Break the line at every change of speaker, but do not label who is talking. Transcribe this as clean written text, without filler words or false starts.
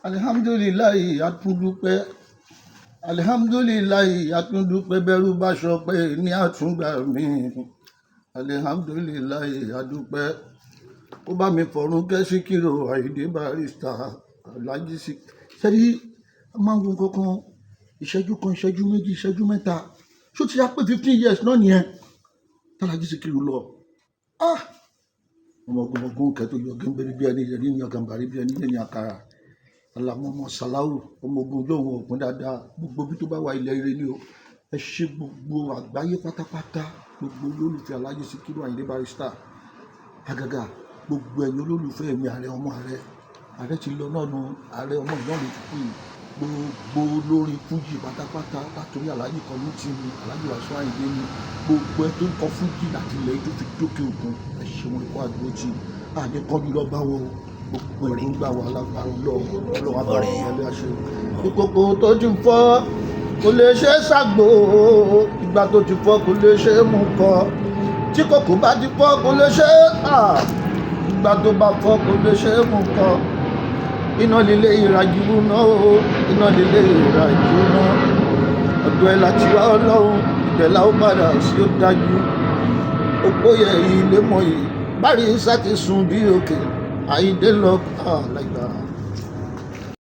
alihamudulilayi atúndúpẹ́ alihamudulilayi atúndúpẹ́ bẹ́rù bá ṣọpẹ́ ní àtúngbà mi alihamudulilayi adúpẹ́ ó bá mi fọ̀run kẹ́ Síkírù Àyìndé Barrister Alhaji sẹ́rí máa ń wo kankan ìṣẹ́jú kan ìṣẹ́jú méjì ìṣẹ́jú mẹ́ta ṣó ti yá pé 15 years náà nìyẹn Alhaji Síkírù lọ ọmọ ogun kẹtó yọ gẹ́gẹ́ bí ẹni yẹn ní ọgànbàrí bí ẹni yẹn ní àkàrà alamọmọ Sàláwù ọmọ ogun lóhùn ògùn dáadáa gbogbo bí tó bá wà ilẹ̀ ire ni o ẹ ṣe gbogbo àgbáyé pátápátá gbogbo olólùfẹ́ Alhaji Síkírù Àyìndé Barrister àgàgà gbogbo ẹ̀yin olólùfẹ́ mi ààrẹ ọmọ ààrẹ ti lọ náà nu ààrẹ ọmọ ìlọrin ti kú gbogbo olórin fújì pátápátá látòrí Alhaji kan ní tìmí Alhaji Wasiu Àyìndé ni gbogbo ẹ tó ń kọ fújì láti ilẹ̀ tó fi dókè òkun ẹ ṣe wọn kó àdúró tì àdékọ́bí lọ bá wọn gbogbo ẹ̀ ń gbà wà lágbára ọlọ́wọ́ àbọ̀rẹ̀ ẹ̀lẹ́ àṣẹ. ìkòkò tó ti fọ́ kò lè ṣe é ṣàgbò ìgbà tó ti fọ́ kò lè ṣe é mú kọ tí kòkò bá ti fọ́ kò lè ṣe é ìgbà tó bá fọ́ kò lè ṣe é mú kọ iná lílé ìrajù náà iná lílé ìrajù náà ọ̀dọ̀ ẹ̀ láti wá ọlọ́run ìbẹ̀là ó padà sí ó dájú òpó yẹ ilé mọ́ yìí Barrister ti sùn bí òkè Àyìndé lọ láìpẹ́.